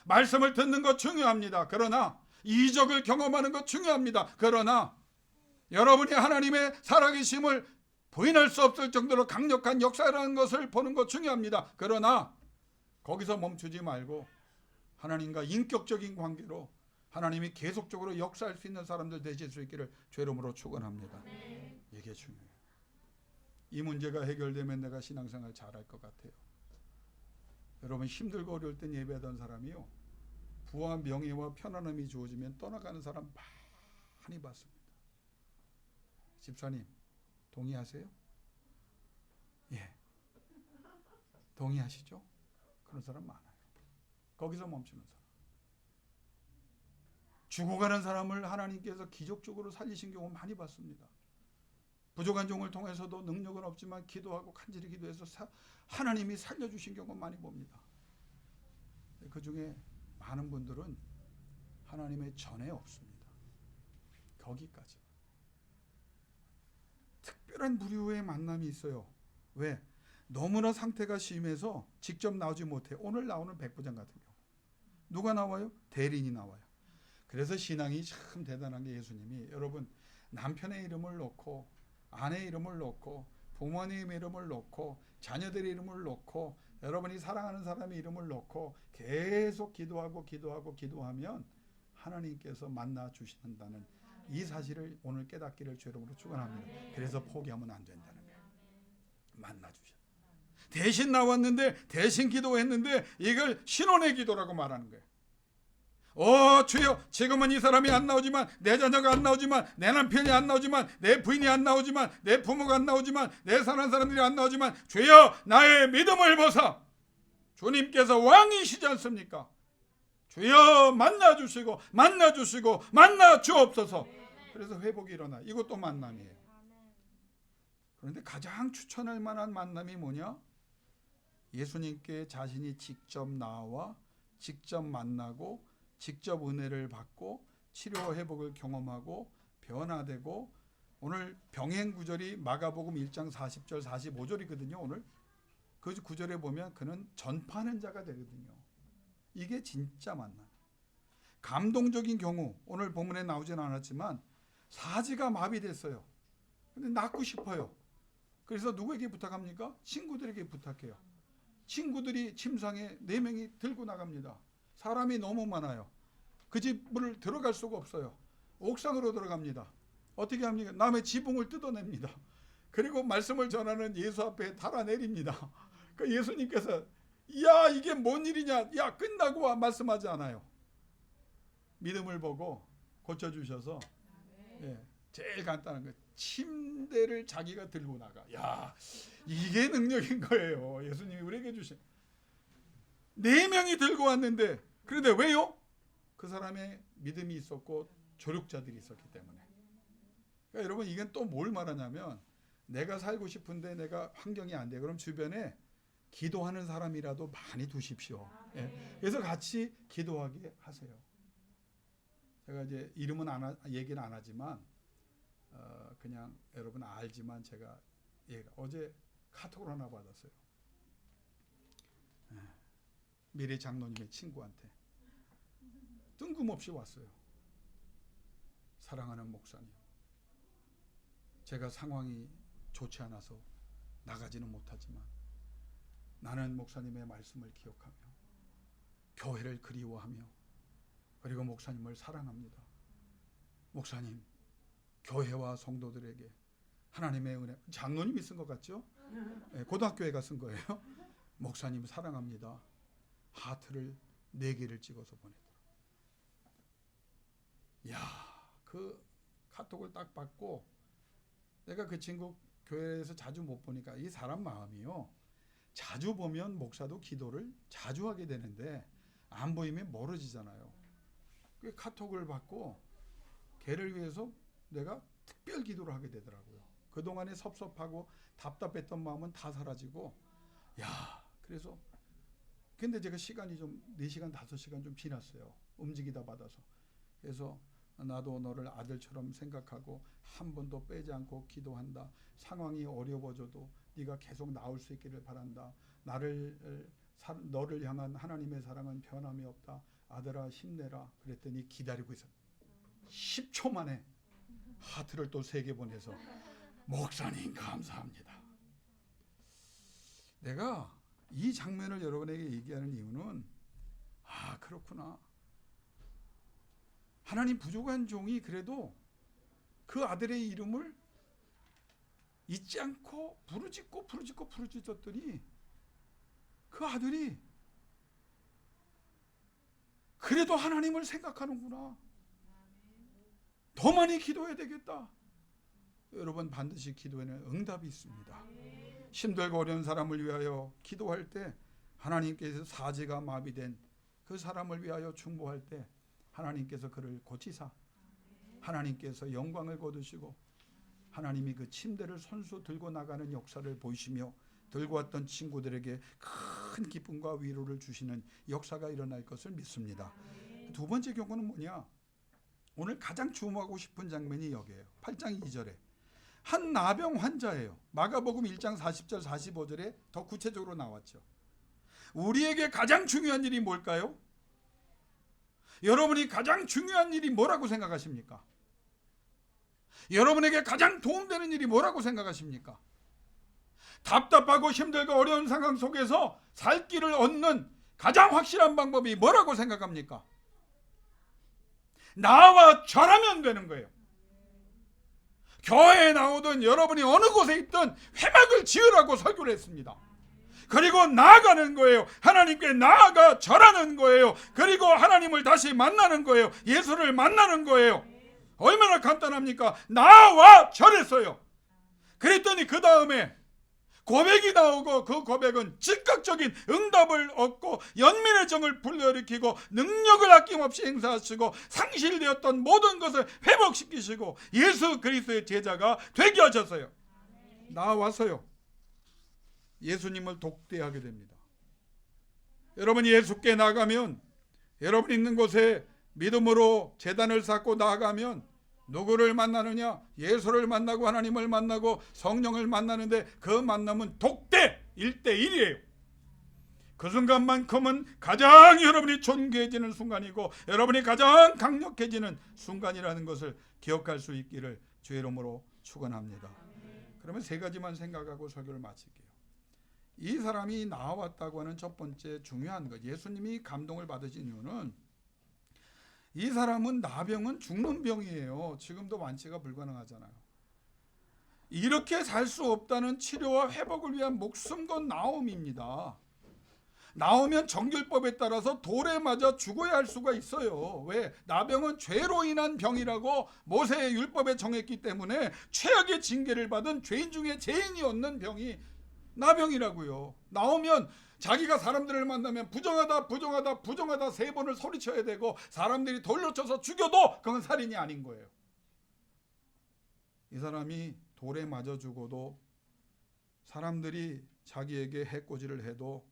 말씀을 듣는 것 중요합니다. 그러나 이적을 경험하는 것 중요합니다. 그러나 여러분이 하나님의 살아계심을 부인할 수 없을 정도로 강력한 역사라는 것을 보는 것 중요합니다. 그러나 거기서 멈추지 말고 하나님과 인격적인 관계로 하나님이 계속적으로 역사할 수 있는 사람들 되실 수 있기를 주의 이름으로 축원합니다. 이게 중요해요. 이 문제가 해결되면 내가 신앙생활 잘할 것 같아요. 여러분, 힘들고 어려울 땐 예배하던 사람이요, 부와 명예와 편안함이 주어지면 떠나가는 사람 많이 봤습니다. 집사님 동의하세요? 예, 동의하시죠? 그런 사람 많아요. 거기서 멈추는 사람. 죽어가는 사람을 하나님께서 기적적으로 살리신 경우 많이 봤습니다. 부족한 종을 통해서도 능력은 없지만 기도하고 간절히 기도해서 하나님이 살려주신 경우 많이 봅니다. 그 중에 많은 분들은 하나님의 전에 없습니다. 거기까지. 특별한 부류의 만남이 있어요. 왜? 너무나 상태가 심해서 직접 나오지 못해요. 오늘 나오는 백부장 같은 경우 누가 나와요? 대리인이 나와요. 그래서 신앙이 참 대단한 게, 예수님이 여러분 남편의 이름을 놓고 아내의 이름을 놓고 부모님의 이름을 놓고 자녀들의 이름을 놓고 여러분이 사랑하는 사람의 이름을 놓고 계속 기도하면 하나님께서 만나 주신다는 이 사실을 오늘 깨닫기를 주의 이름으로 축원합니다. 그래서 포기하면 안 된다는 거예요. 만나 주셔. 대신 나왔는데, 대신 기도했는데 이걸 신혼의 기도라고 말하는 거예요. 주여, 지금은 이 사람이 안 나오지만, 내 자녀가 안 나오지만, 내 남편이 안 나오지만, 내 부인이 안 나오지만, 내 부모가 안 나오지만, 내 사는 사람들이 안 나오지만, 주여 나의 믿음을 보사. 주님께서 왕이시지 않습니까? 주여 만나주시고 만나 주옵소서. 그래서 회복이 일어나. 이것도 만남이에요. 그런데 가장 추천할 만한 만남이 뭐냐? 예수님께 자신이 직접 나와 직접 만나고 직접 은혜를 받고 치료 회복을 경험하고 변화되고, 오늘 병행 구절이 마가복음 1장 40절 45절이거든요. 오늘 그 구절에 보면 그는 전파하는 자가 되거든요. 이게 진짜 만남. 감동적인 경우 오늘 본문에 나오진 않았지만 사지가 마비됐어요. 근데 낫고 싶어요. 그래서 누구에게 부탁합니까? 친구들에게 부탁해요. 친구들이 침상에 4명이 들고 나갑니다. 사람이 너무 많아요. 그 집을 들어갈 수가 없어요. 옥상으로 들어갑니다. 어떻게 합니까? 남의 지붕을 뜯어냅니다. 그리고 말씀을 전하는 예수 앞에 달아내립니다. 그 예수님께서 야 이게 뭔 일이냐, 야 끝나고 와, 말씀하지 않아요. 믿음을 보고 고쳐주셔서 제일 간단한 거, 침대를 자기가 들고 나가. 야 이게 능력인 거예요. 예수님이 우리에게 주신 4명이 들고 왔는데, 그런데 왜요? 그 사람의 믿음이 있었고 조력자들이 있었기 때문에. 그러니까 여러분 이건 또 뭘 말하냐면, 내가 살고 싶은데 내가 환경이 안 돼. 그럼 주변에 기도하는 사람이라도 많이 두십시오. 그래서 같이 기도하게 하세요. 제가 이제 이름은 얘기는 안 하지만 그냥 여러분 알지만 제가 어제 카톡을 하나 받았어요. 미래 장로님의 친구한테 뜬금없이 왔어요. 사랑하는 목사님, 제가 상황이 좋지 않아서 나가지는 못하지만 나는 목사님의 말씀을 기억하며 교회를 그리워하며 그리고 목사님을 사랑합니다. 목사님, 교회와 성도들에게 하나님의 은혜, 장로님이 쓴 것 같죠? 고등학교에가 쓴 거예요. 목사님 사랑합니다. 하트를 4개를 찍어서 보내더라. 야, 그 카톡을 딱 받고, 내가 그 친구 교회에서 자주 못 보니까 이 사람 마음이요, 자주 보면 목사도 기도를 자주 하게 되는데 안 보이면 멀어지잖아요. 그 카톡을 받고 걔를 위해서 내가 특별 기도를 하게 되더라고요. 그동안에 섭섭하고 답답했던 마음은 다 사라지고, 야, 그래서 근데 제가 시간이 좀 4시간 5시간 좀 지났어요. 움직이다 받아서. 그래서 나도 너를 아들처럼 생각하고 한 번도 빼지 않고 기도한다. 상황이 어려워져도 네가 계속 나올 수 있기를 바란다. 너를 향한 하나님의 사랑은 변함이 없다. 아들아 힘내라. 그랬더니 기다리고 있어. 10초 만에 하트를 또 3개 보내서 목사님 감사합니다. 내가 이 장면을 여러분에게 얘기하는 이유는, 아 그렇구나, 하나님 부족한 종이 그래도 그 아들의 이름을 잊지 않고 부르짖었더니 그 아들이 그래도 하나님을 생각하는구나. 더 많이 기도해야 되겠다. 여러분 반드시 기도에는 응답이 있습니다. 힘들고 어려운 사람을 위하여 기도할 때 하나님께서 사지가 마비된 그 사람을 위하여 중보할 때 하나님께서 그를 고치사 하나님께서 영광을 거두시고 하나님이 그 침대를 손수 들고 나가는 역사를 보이시며 들고 왔던 친구들에게 큰 기쁨과 위로를 주시는 역사가 일어날 것을 믿습니다. 2번째 경우는 뭐냐? 오늘 가장 주목하고 싶은 장면이 여기에요. 8장 2절에 한 나병 환자예요. 마가복음 1장 40절 45절에 더 구체적으로 나왔죠. 우리에게 가장 중요한 일이 뭘까요? 여러분이 가장 중요한 일이 뭐라고 생각하십니까? 여러분에게 가장 도움되는 일이 뭐라고 생각하십니까? 답답하고 힘들고 어려운 상황 속에서 살 길을 얻는 가장 확실한 방법이 뭐라고 생각합니까? 나와 절하면 되는 거예요. 교회에 나오든 여러분이 어느 곳에 있든 회막을 지으라고 설교를 했습니다. 그리고 나아가는 거예요. 하나님께 나아가 절하는 거예요. 그리고 하나님을 다시 만나는 거예요. 예수를 만나는 거예요. 얼마나 간단합니까? 나와 절했어요. 그랬더니 그 다음에 고백이 나오고 그 고백은 즉각적인 응답을 얻고 연민의 정을 불러일으키고 능력을 아낌없이 행사하시고 상실되었던 모든 것을 회복시키시고 예수 그리스도의 제자가 되게 하셨어요. 나와서요 예수님을 독대하게 됩니다. 여러분이 예수께 나가면, 여러분 있는 곳에 믿음으로 제단을 쌓고 나아가면 누구를 만나느냐? 예수를 만나고 하나님을 만나고 성령을 만나는데 그 만남은 독대 1대1이에요. 그 순간만큼은 가장 여러분이 존귀해지는 순간이고 여러분이 가장 강력해지는 순간이라는 것을 기억할 수 있기를 주의 이름으로 축원합니다. 그러면 3가지만 생각하고 설교를 마칠게요. 이 사람이 나왔다고 하는 첫 번째 중요한 것, 예수님이 감동을 받으신 이유는 이 사람은 나병은 죽는 병이에요. 지금도 완치가 불가능하잖아요. 이렇게 살 수 없다는 치료와 회복을 위한 목숨 건 나옴입니다. 나오면 정결법에 따라서 돌에 맞아 죽어야 할 수가 있어요. 왜? 나병은 죄로 인한 병이라고 모세의 율법에 정했기 때문에 최악의 징계를 받은 죄인 중에 죄인이 얻는 병이 나병이라고요. 나오면 자기가 사람들을 만나면 부정하다 부정하다 부정하다 3번을 소리쳐야 되고 사람들이 돌로 쳐서 죽여도 그건 살인이 아닌 거예요. 이 사람이 돌에 맞아 죽어도 사람들이 자기에게 해코지를 해도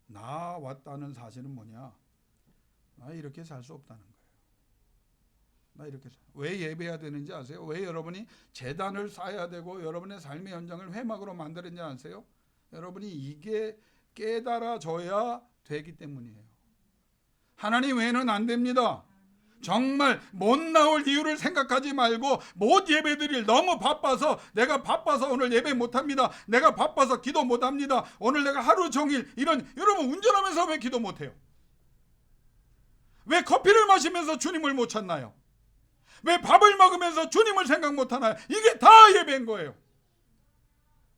나왔다는 사실은 뭐냐? 나 이렇게 살 수 없다는 거예요. 나 이렇게 왜 예배해야 되는지 아세요? 왜 여러분이 제단을 쌓아야 되고 여러분의 삶의 현장을 회막으로 만들었는지 아세요? 여러분이 이게 깨달아져야 되기 때문이에요. 하나님 외에는 안 됩니다. 정말 못 나올 이유를 생각하지 말고 못 예배드릴 너무 바빠서 내가 바빠서 오늘 예배 못합니다. 내가 바빠서 기도 못합니다. 오늘 내가 하루 종일 이런 여러분 운전하면서 왜 기도 못해요? 왜 커피를 마시면서 주님을 못 찾나요? 왜 밥을 먹으면서 주님을 생각 못하나요? 이게 다 예배인 거예요.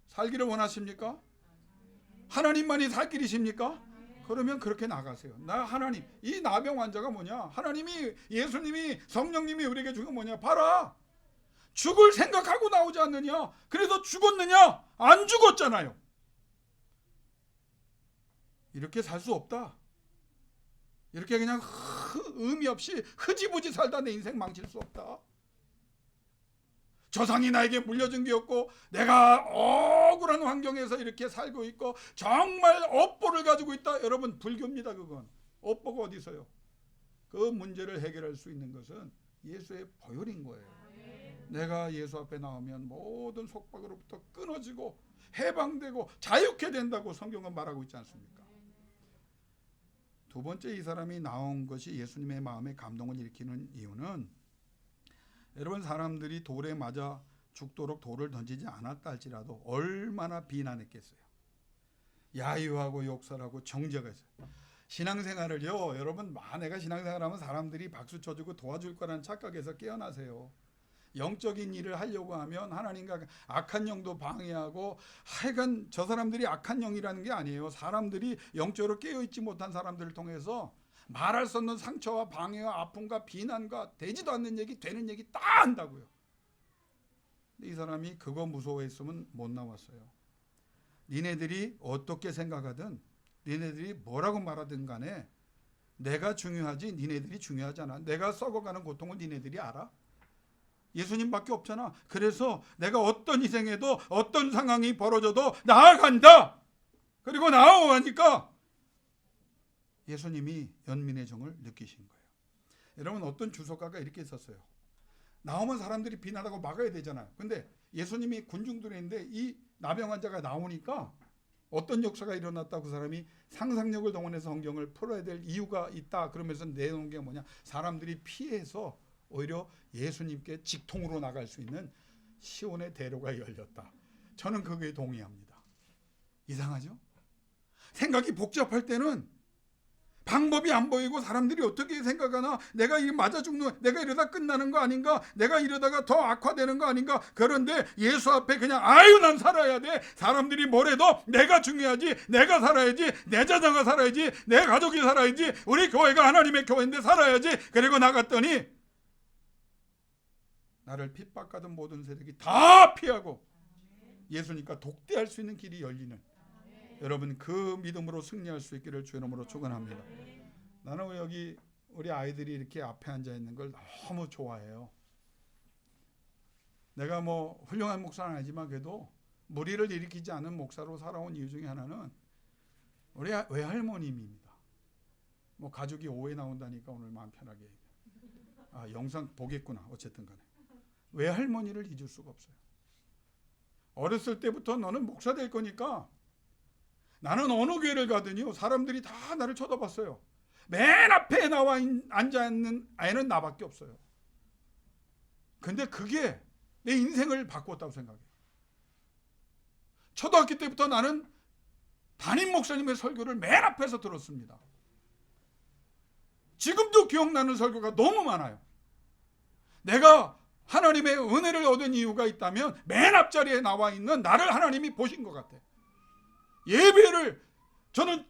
살기를 원하십니까? 하나님만이 살 길이십니까? 그러면 그렇게 나가세요. 나 하나님, 이 나병 환자가 뭐냐? 하나님이, 예수님이, 성령님이 우리에게 준 건 뭐냐? 봐라. 죽을 생각하고 나오지 않느냐? 그래서 죽었느냐? 안 죽었잖아요. 이렇게 살 수 없다. 이렇게 그냥 의미 없이 흐지부지 살다 내 인생 망칠 수 없다. 조상이 나에게 물려준 게 없고 내가 억울한 환경에서 이렇게 살고 있고 정말 업보를 가지고 있다. 여러분 불교입니다. 그건 업보가 어디 있어요? 그 문제를 해결할 수 있는 것은 예수의 보혈인 거예요. 내가 예수 앞에 나오면 모든 속박으로부터 끊어지고 해방되고 자유케 된다고 성경은 말하고 있지 않습니까? 두 번째, 이 사람이 나온 것이 예수님의 마음에 감동을 일으키는 이유는 여러분, 사람들이 돌에 맞아 죽도록 돌을 던지지 않았다 할지라도 얼마나 비난했겠어요. 야유하고 욕설하고 정죄가 있어요. 신앙생활을요, 여러분, 내가 신앙생활하면 사람들이 박수 쳐주고 도와줄 거라는 착각에서 깨어나세요. 영적인 일을 하려고 하면 하나님과 악한 영도 방해하고, 하여간 저 사람들이 악한 영이라는 게 아니에요. 사람들이 영적으로 깨어있지 못한 사람들을 통해서 말할 수 없는 상처와 방해와 아픔과 비난과 되지도 않는 얘기, 되는 얘기 다 한다고요. 근데 이 사람이 그거 무서워했으면 못 나왔어요. 니네들이 어떻게 생각하든 니네들이 뭐라고 말하든 간에 내가 중요하지 니네들이 중요하잖아. 내가 썩어가는 고통을 니네들이 알아? 예수님밖에 없잖아. 그래서 내가 어떤 희생해도 어떤 상황이 벌어져도 나아간다. 그리고 나아가니까 예수님이 연민의 정을 느끼신 거예요. 여러분, 어떤 주석가가 이렇게 썼어요. 나오면 사람들이 비난하고 막아야 되잖아요. 근데 예수님이 군중들에 있는데 이 나병 환자가 나오니까 어떤 역사가 일어났다고 그 사람이 상상력을 동원해서 성경을 풀어야 될 이유가 있다. 그러면서 내놓은 게 뭐냐? 사람들이 피해서 오히려 예수님께 직통으로 나갈 수 있는 시온의 대로가 열렸다. 저는 그거에 동의합니다. 이상하죠? 생각이 복잡할 때는 방법이 안 보이고 사람들이 어떻게 생각하나, 내가 이 맞아 죽는, 내가 이러다 끝나는 거 아닌가, 내가 이러다가 더 악화되는 거 아닌가. 그런데 예수 앞에 그냥 아유 난 살아야 돼, 사람들이 뭐래도 내가 중요하지, 내가 살아야지, 내 자녀가 살아야지, 내 가족이 살아야지, 우리 교회가 하나님의 교회인데 살아야지. 그리고 나갔더니 나를 핍박하던 모든 세력이 다 피하고 예수니까 독대할 수 있는 길이 열리는, 여러분 그 믿음으로 승리할 수 있기를 주의 이름으로 축원합니다. 나는 여기 우리 아이들이 이렇게 앞에 앉아 있는 걸 너무 좋아해요. 내가 뭐 훌륭한 목사는 아니지만 그래도 무리를 일으키지 않은 목사로 살아온 이유 중에 하나는 우리 외할머님입니다. 뭐 가족이 오해 나온다니까 오늘 마음 편하게 얘기해. 영상 보겠구나. 어쨌든 간에 외할머니를 잊을 수가 없어요. 어렸을 때부터 너는 목사 될 거니까, 나는 어느 교회를 가더니요 사람들이 다 나를 쳐다봤어요. 맨 앞에 나와 앉아있는 아이는 나밖에 없어요. 근데 그게 내 인생을 바꿨다고 생각해요. 초등학교 때부터 나는 담임 목사님의 설교를 맨 앞에서 들었습니다. 지금도 기억나는 설교가 너무 많아요. 내가 하나님의 은혜를 얻은 이유가 있다면 맨 앞자리에 나와 있는 나를 하나님이 보신 것 같아. 예배를 저는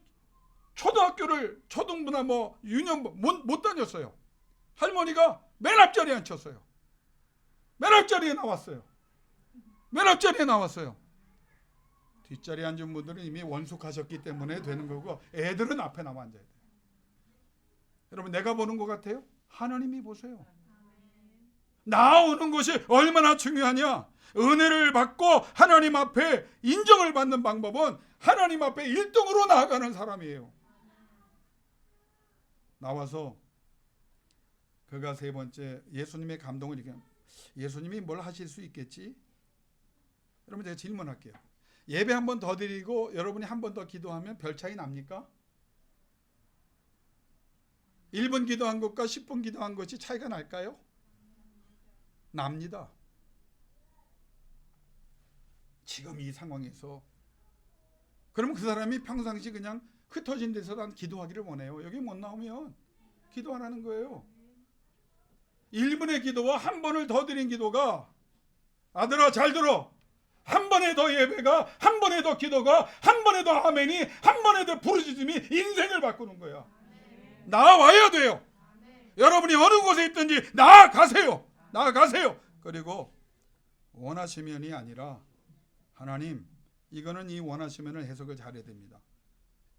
초등학교를 초등부나 유년부 못 다녔어요. 할머니가 맨 앞자리에 앉혔어요. 맨 앞자리에 나왔어요. 맨 앞자리에 나왔어요. 뒷자리에 앉은 분들은 이미 원숙하셨기 때문에 되는 거고, 애들은 앞에 나와 앉아야 돼요. 여러분, 내가 보는 것 같아요? 하나님이 보세요. 나오는 것이 얼마나 중요하냐. 은혜를 받고 하나님 앞에 인정을 받는 방법은 하나님 앞에 1등으로 나아가는 사람이에요. 나와서 그가 세 번째 예수님의 감동을 이렇게, 예수님이 뭘 하실 수 있겠지? 여러분, 제가 질문할게요. 예배 한 번 더 드리고 여러분이 한 번 더 기도하면 별 차이 납니까? 1분 기도한 것과 10분 기도한 것이 차이가 날까요? 납니다. 지금 이 상황에서. 그럼 그 사람이 평상시 그냥 흩어진 데서 난 기도하기를 원해요. 여기 못 나오면 기도 안 하는 거예요. 1분의 기도와 한 번을 더 드린 기도가, 아들아 잘 들어, 한 번에 더 예배가, 한 번에 더 기도가, 한 번에 더 아멘이, 한 번에 더 부르짖음이 인생을 바꾸는 거야. 나와야 돼요. 여러분이 어느 곳에 있든지 나아가세요. 나아가세요. 그리고 원하시면이 아니라, 하나님 이거는 이 원하시면을 해석을 잘해야 됩니다.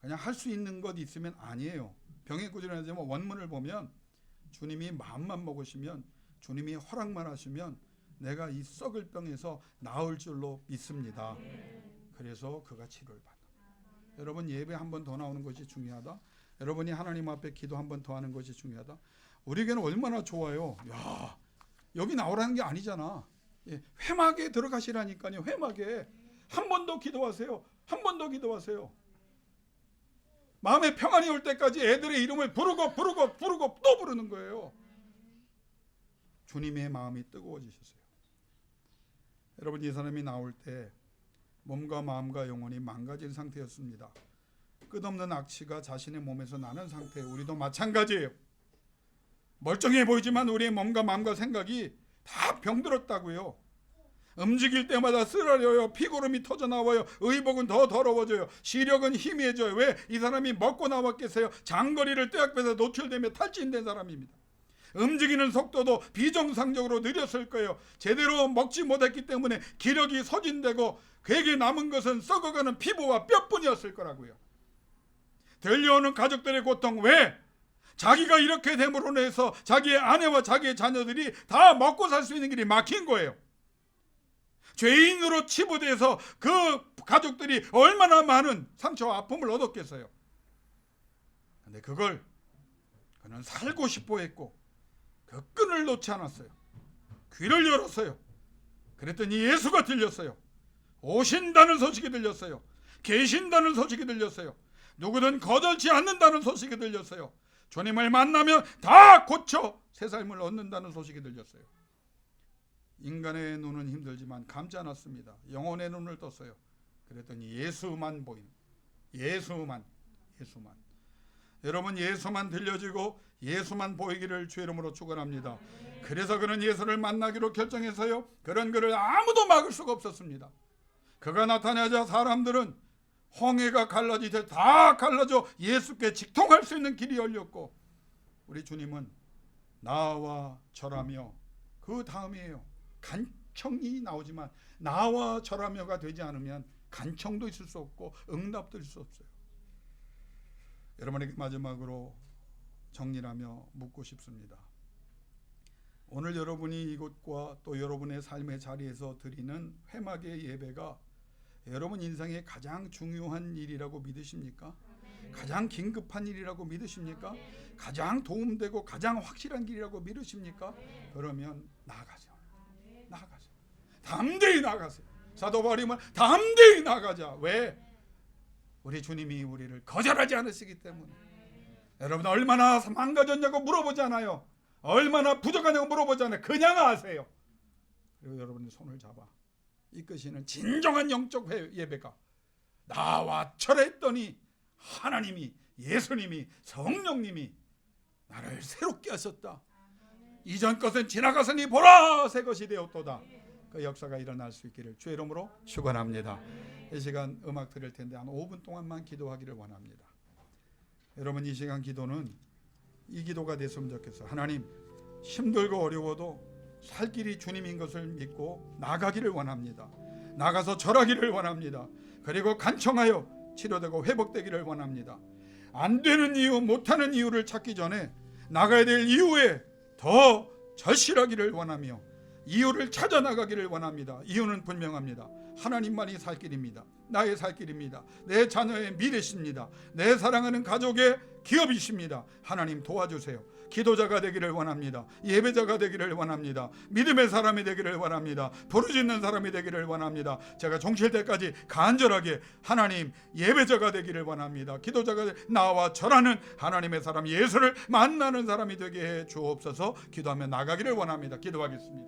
그냥 할 수 있는 것 있으면 아니에요. 병에 꾸준하지만 원문을 보면 주님이 마음만 먹으시면, 주님이 허락만 하시면 내가 이 썩을 병에서 나을 줄로 믿습니다. 그래서 그가 치료를 받아. 여러분, 예배 한 번 더 나오는 것이 중요하다. 여러분이 하나님 앞에 기도 한 번 더 하는 것이 중요하다. 우리에게는 얼마나 좋아요. 야, 여기 나오라는 게 아니잖아. 회막에 들어가시라니까요. 회막에 한 번 더 기도하세요. 한 번 더 기도하세요. 마음에 평안이 올 때까지 애들의 이름을 부르고 또 부르는 거예요. 주님의 마음이 뜨거워지셨어요. 여러분, 이 사람이 나올 때 몸과 마음과 영혼이 망가진 상태였습니다. 끝없는 악취가 자신의 몸에서 나는 상태. 우리도 마찬가지예요. 멀쩡해 보이지만 우리의 몸과 마음과 생각이 다 병들었다고요. 움직일 때마다 쓰라려요. 피고름이 터져나와요. 의복은 더 더러워져요. 시력은 희미해져요. 왜? 이 사람이 먹고 나왔겠어요? 장거리를 떼약볕에 노출되며 탈진된 사람입니다. 움직이는 속도도 비정상적으로 느렸을 거예요. 제대로 먹지 못했기 때문에 기력이 소진되고 괴게 남은 것은 썩어가는 피부와 뼈뿐이었을 거라고요. 들려오는 가족들의 고통, 왜? 자기가 이렇게 됨으로 인해서 자기의 아내와 자기의 자녀들이 다 먹고 살 수 있는 길이 막힌 거예요. 죄인으로 치부돼서 그 가족들이 얼마나 많은 상처와 아픔을 얻었겠어요. 근데 그걸 그는 살고 싶어 했고 그 끈을 놓지 않았어요. 귀를 열었어요. 그랬더니 예수가 들렸어요. 오신다는 소식이 들렸어요. 계신다는 소식이 들렸어요. 누구든 거절치 않는다는 소식이 들렸어요. 주님을 만나면 다 고쳐 새 삶을 얻는다는 소식이 들렸어요. 인간의 눈은 힘들지만 감지 않았습니다. 영혼의 눈을 떴어요. 그랬더니 예수만 보이는, 예수만. 여러분, 예수만 들려지고 예수만 보이기를 주의 이름으로 축원합니다. 그래서 그는 예수를 만나기로 결정해서요, 그런 그를 아무도 막을 수가 없었습니다. 그가 나타나자 사람들은 홍해가 갈라지듯 다 갈라져 예수께 직통할 수 있는 길이 열렸고, 우리 주님은 나와 절하며, 그 다음이에요. 간청이 나오지만 나와 절하며가 되지 않으면 간청도 있을 수 없고 응답도 있을 수 없어요. 여러분에게 마지막으로 정리하며 묻고 싶습니다. 오늘 여러분이 이곳과 또 여러분의 삶의 자리에서 드리는 회막의 예배가 여러분 인생의 가장 중요한 일이라고 믿으십니까? 가장 긴급한 일이라고 믿으십니까? 가장 도움되고 가장 확실한 길이라고 믿으십니까? 그러면 나아가세요. 담대히 나아가세요. 사도 바울이 말 담대히 나아가자. 왜? 우리 주님이 우리를 거절하지 않으시기 때문에. 여러분, 얼마나 망가졌냐고 물어보잖아요. 얼마나 부족하냐고 물어보잖아요. 그냥 하세요. 그리고 여러분의 손을 잡아 이끄시는 진정한 영적 예배가 나와 절했더니 하나님이, 예수님이, 성령님이 나를 새롭게 하셨다. 이전 것은 지나가서니 보라 새 것이 되었도다. 그 역사가 일어날 수 있기를 주의 이름으로 축원합니다. 이 시간 음악 들을 텐데 한 5분 동안만 기도하기를 원합니다. 여러분, 이 시간 기도는 이 기도가 됐으면 좋겠어요. 하나님, 힘들고 어려워도 살 길이 주님인 것을 믿고 나가기를 원합니다. 나가서 절하기를 원합니다. 그리고 간청하여 치료되고 회복되기를 원합니다. 안 되는 이유, 못하는 이유를 찾기 전에 나가야 될 이유에 더 절실하기를 원하며 이유를 찾아 나가기를 원합니다. 이유는 분명합니다. 하나님만이 살 길입니다. 나의 살 길입니다. 내 자녀의 미래십니다. 내 사랑하는 가족의 기업이십니다. 하나님 도와주세요. 기도자가 되기를 원합니다. 예배자가 되기를 원합니다. 믿음의 사람이 되기를 원합니다. 부르짖는 사람이 되기를 원합니다. 제가 종칠 때까지 간절하게 하나님 예배자가 되기를 원합니다. 기도자가 나와 절하는 하나님의 사람, 예수를 만나는 사람이 되게 해 주옵소서. 기도하며 나가기를 원합니다. 기도하겠습니다.